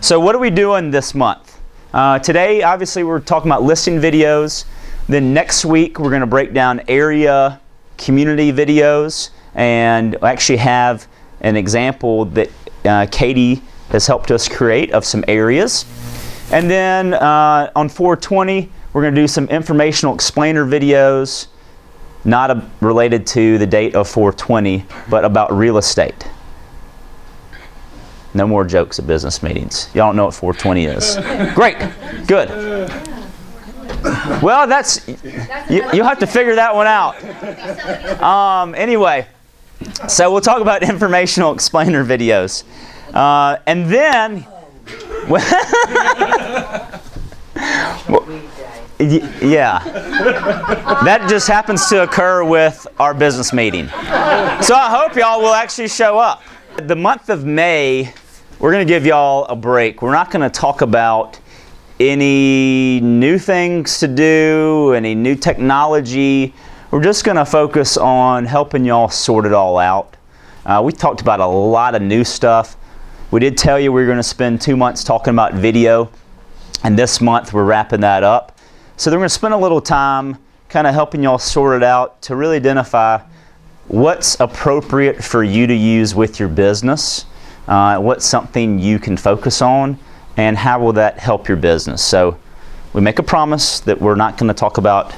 So what are we doing this month? Today, obviously, we're talking about listing videos. Then next week, we're going to break down area community videos, and actually have an example that Katie has helped us create of some areas. And then on 420, we're going to do some informational explainer videos, not related to the date of 420, but about real estate. No more jokes at business meetings. Y'all don't know what 420 is. Great. Good. Well, you'll have to figure that one out. Anyway, so we'll talk about informational explainer videos. And then, yeah, that just happens to occur with our business meeting. So I hope y'all will actually show up. The month of May, we're going to give y'all a break. We're not going to talk about any new things to do, any new technology. We're just going to focus on helping y'all sort it all out. We talked about a lot of new stuff. We did tell you we were going to spend 2 months talking about video, and this month we're wrapping that up. So we're going to spend a little time kind of helping y'all sort it out to really identify what's appropriate for you to use with your business, what's something you can focus on, and how will that help your business. So we make a promise that we're not going to talk about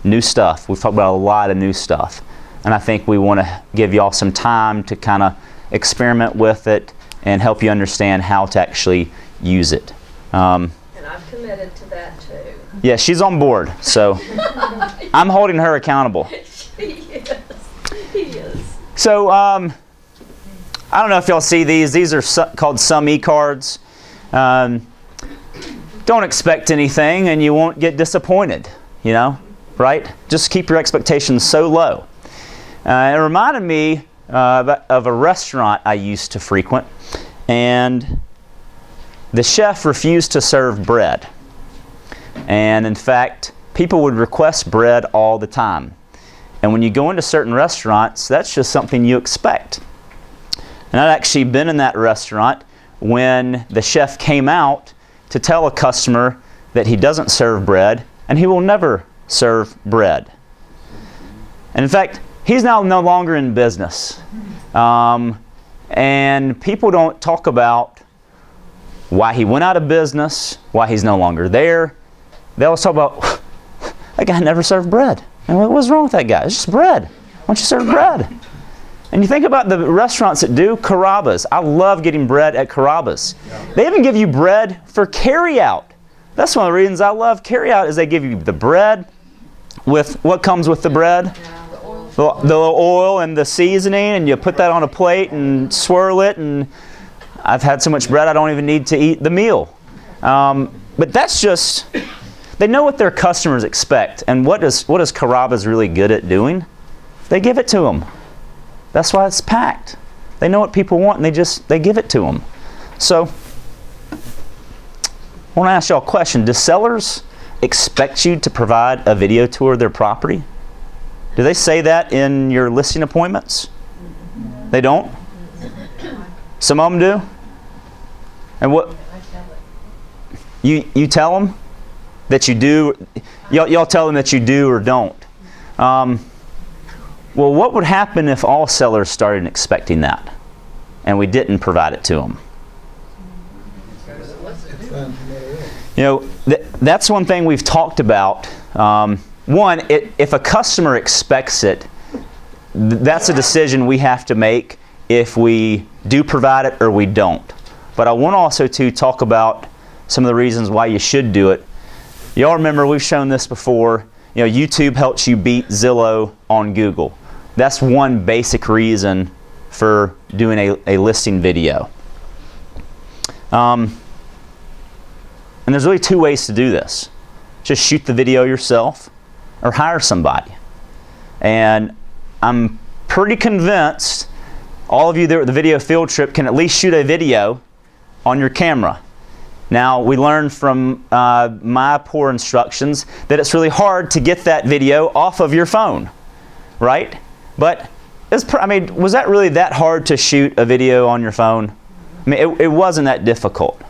new stuff. We've talked about a lot of new stuff, and I think we want to give y'all some time to kind of experiment with it and help you understand how to actually use it. And I've committed to that too. Yeah, she's on board, so I'm holding her accountable. She is. He is. So I don't know if y'all see these. These are called some e-cards. Don't expect anything and you won't get disappointed, you know, right? Just keep your expectations so low. It reminded me of a restaurant I used to frequent, and the chef refused to serve bread. And in fact, people would request bread all the time. And when you go into certain restaurants, that's just something you expect. And I'd actually been in that restaurant when the chef came out to tell a customer that he doesn't serve bread and he will never serve bread. And in fact, he's now no longer in business. And people don't talk about why he went out of business, why he's no longer there. They always talk about, that guy never served bread. And what's wrong with that guy? It's just bread. Why don't you serve bread? And you think about the restaurants that do Carrabba's. I love getting bread at Carrabba's. They even give you bread for carry-out. That's one of the reasons I love carry-out, is they give you the bread with what comes with the bread? The oil and the seasoning, and you put that on a plate and swirl it, and I've had so much bread I don't even need to eat the meal. But that's just, they know what their customers expect. And what is Carrabba's really good at doing? They give it to them. That's why it's packed. They know what people want, and they give it to them. So I want to ask y'all a question. Do sellers expect you to provide a video tour of their property? Do they say that in your listing appointments? They don't? Some of them do? And what? You tell them that you do? Y'all tell them that you do or don't. Well, what would happen if all sellers started expecting that and we didn't provide it to them? You know, that's one thing we've talked about. One, if a customer expects it, that's a decision we have to make if we do provide it or we don't. But I want also to talk about some of the reasons why you should do it. Y'all remember, we've shown this before. You know, YouTube helps you beat Zillow on Google. That's one basic reason for doing a listing video. And there's really two ways to do this. Just shoot the video yourself or hire somebody. And I'm pretty convinced all of you there at the video field trip can at least shoot a video on your camera. Now, we learned from my poor instructions that it's really hard to get that video off of your phone, right? But I mean, was that really that hard to shoot a video on your phone? I mean, it wasn't that difficult.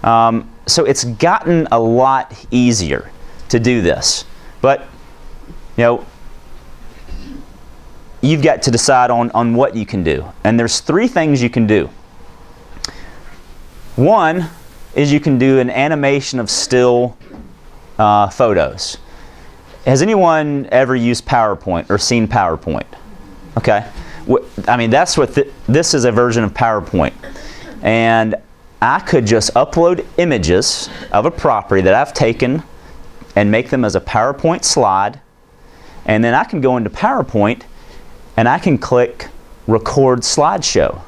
So it's gotten a lot easier to do this. But, you know, you've got to decide on what you can do. And there's 3 things you can do. One is you can do an animation of still photos. Has anyone ever used PowerPoint or seen PowerPoint? Okay. I mean, that's what this is, a version of PowerPoint. And I could just upload images of a property that I've taken and make them as a PowerPoint slide. And then I can go into PowerPoint and I can click Record Slideshow.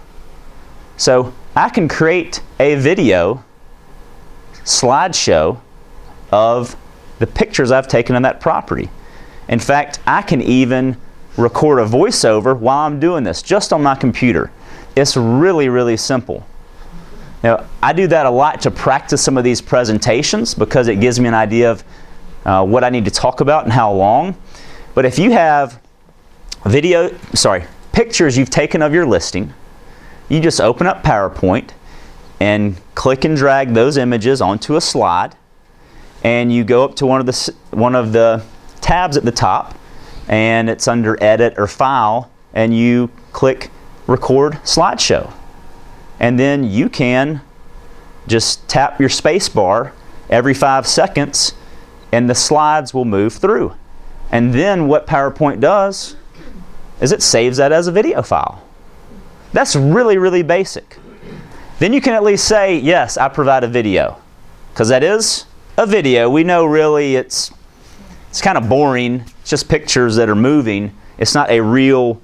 So I can create a video slideshow of the pictures I've taken of that property. In fact, I can even record a voiceover while I'm doing this, just on my computer. It's really, really simple. Now, I do that a lot to practice some of these presentations because it gives me an idea of what I need to talk about and how long. But if you have pictures you've taken of your listing, you just open up PowerPoint and click and drag those images onto a slide, and you go up to one of the tabs at the top, and it's under Edit or File, and you click Record Slideshow. And then you can just tap your space bar every 5 seconds and the slides will move through. And then what PowerPoint does is it saves that as a video file. That's really, really basic. Then you can at least say, yes, I provide a video. Because that is a video. We know really it's kind of boring. It's just pictures that are moving. It's not a real,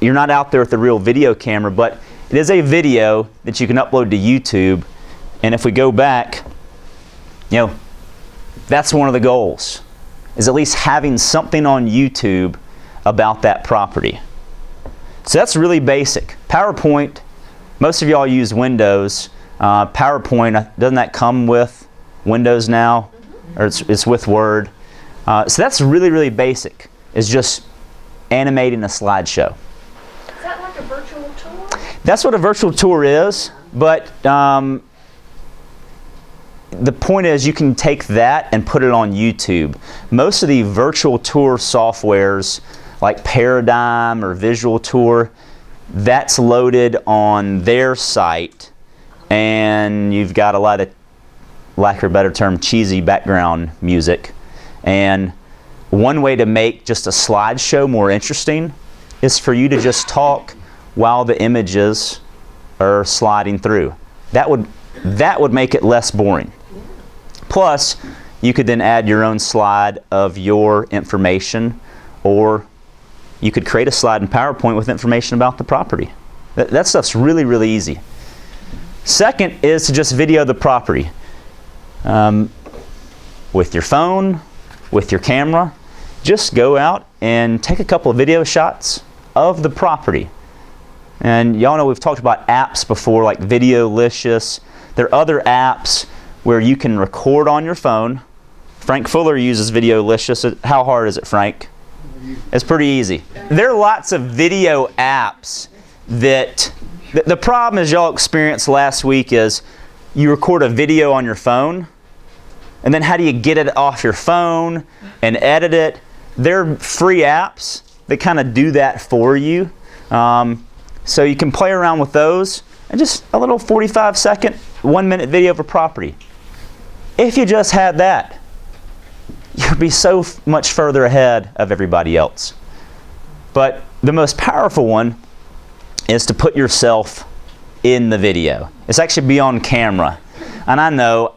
you're not out there with a real video camera, but it is a video that you can upload to YouTube. And if we go back, you know, that's one of the goals, is at least having something on YouTube about that property. So that's really basic. PowerPoint, most of y'all use Windows. PowerPoint, doesn't that come with Windows now? Or it's with Word. So that's really, really basic. It's just animating a slideshow. Is that like a virtual tour? That's what a virtual tour is, but the point is you can take that and put it on YouTube. Most of the virtual tour softwares like Paradigm or Visual Tour, that's loaded on their site, and you've got a lot of, lack of a better term, cheesy background music. And one way to make just a slideshow more interesting is for you to just talk while the images are sliding through. That would make it less boring. Plus, you could then add your own slide of your information, or you could create a slide in PowerPoint with information about the property. That stuff's really, really easy. Second is to just video the property. With your phone, with your camera, just go out and take a couple of video shots of the property. And y'all know we've talked about apps before, like Videolicious. There are other apps where you can record on your phone. Frank Fuller uses Videolicious. How hard is it, Frank? It's pretty easy. There are lots of video apps that, the problem as y'all experienced last week is you record a video on your phone, and then how do you get it off your phone and edit it? There are free apps that kind of do that for you. So you can play around with those, and just a little 45-second, 1-minute video of a property. If you just had that, you'd be so much further ahead of everybody else. But the most powerful one is to put yourself in the video. It's actually be on camera. And I know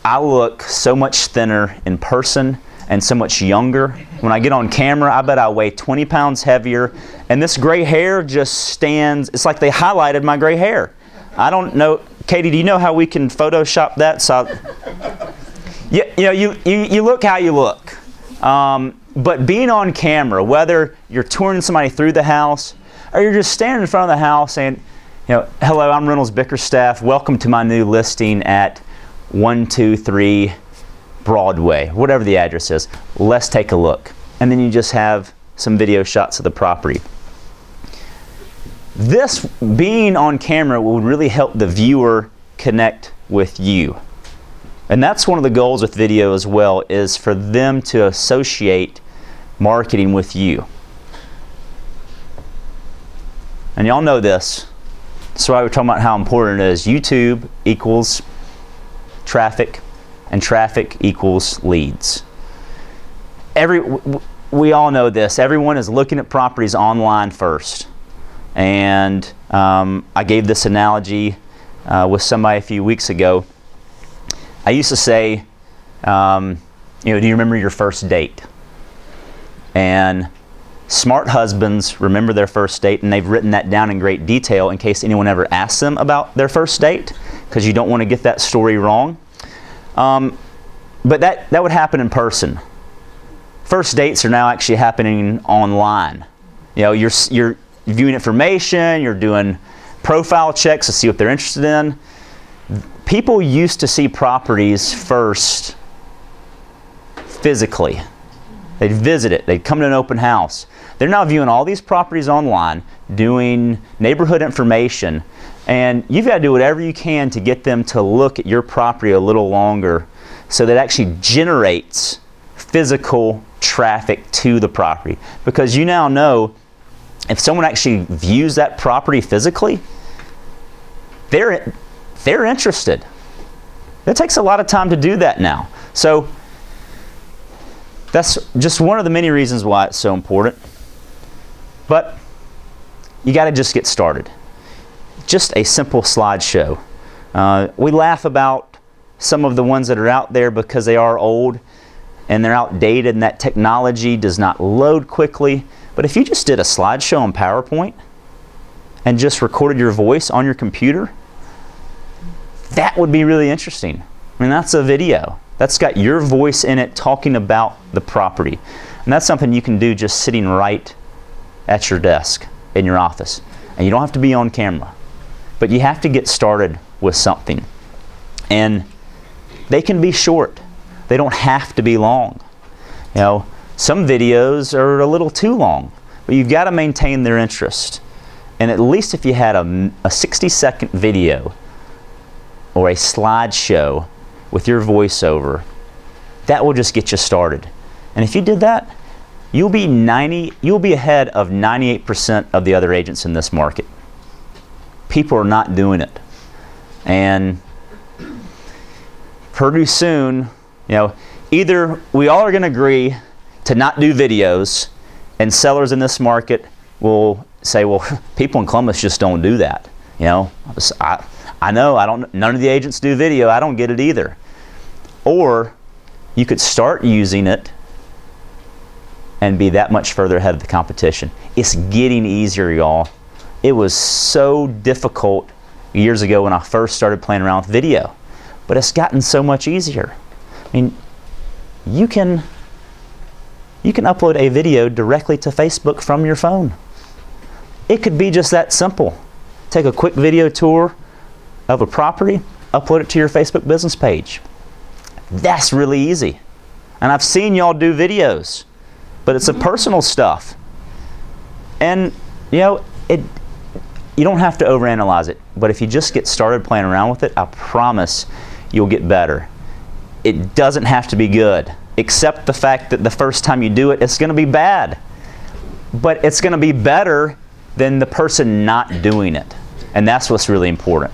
I look so much thinner in person and so much younger. When I get on camera, I bet I weigh 20 pounds heavier. And this gray hair just stands, it's like they highlighted my gray hair. I don't know, Katie, do you know how we can Photoshop that? So, you look how you look. But being on camera, whether you're touring somebody through the house or you're just standing in front of the house saying, hello, I'm Reynolds Bickerstaff. Welcome to my new listing at 123 Broadway, whatever the address is. Let's take a look. And then you just have some video shots of the property. This being on camera will really help the viewer connect with you. And that's one of the goals with video as well, is for them to associate marketing with you. And y'all know this. That's why we're talking about how important it is. YouTube equals traffic, and traffic equals leads. We all know this. Everyone is looking at properties online first. And I gave this analogy with somebody a few weeks ago. I used to say, do you remember your first date? And smart husbands remember their first date, and they've written that down in great detail in case anyone ever asks them about their first date, because you don't want to get that story wrong. But that would happen in person. First dates are now actually happening online. You're viewing information, you're doing profile checks to see what they're interested in. People used to see properties first physically. They'd visit it, they'd come to an open house. They're now viewing all these properties online, doing neighborhood information, and you've got to do whatever you can to get them to look at your property a little longer so that it actually generates physical traffic to the property. Because you now know if someone actually views that property physically, they're interested. It takes a lot of time to do that now. So that's just one of the many reasons why it's so important. But you got to just get started. Just a simple slideshow. We laugh about some of the ones that are out there because they are old and they're outdated and that technology does not load quickly. But if you just did a slideshow on PowerPoint and just recorded your voice on your computer, that would be really interesting. I mean, that's a video. That's got your voice in it talking about the property. And that's something you can do just sitting right at your desk in your office. And you don't have to be on camera. But you have to get started with something. And they can be short. They don't have to be long. Some videos are a little too long, but you've got to maintain their interest. And at least if you had a 60-second video or a slideshow with your voiceover, that will just get you started. And if you did that, you'll be ahead of 98% of the other agents in this market. People are not doing it. And pretty soon, either we all are going to agree to not do videos, and sellers in this market will say, well, people in Columbus just don't do that. I know, none of the agents do video, I don't get it either. Or you could start using it and be that much further ahead of the competition. It's getting easier, y'all. It was so difficult years ago when I first started playing around with video, but it's gotten so much easier. I mean, you can upload a video directly to Facebook from your phone. It could be just that simple. Take a quick video tour of a property, upload it to your Facebook business page. That's really easy. And I've seen y'all do videos, but it's a personal stuff. And you don't have to overanalyze it, but if you just get started playing around with it, I promise you'll get better. It doesn't have to be good. Accept the fact that the first time you do it, it's going to be bad. But it's going to be better than the person not doing it. And that's what's really important.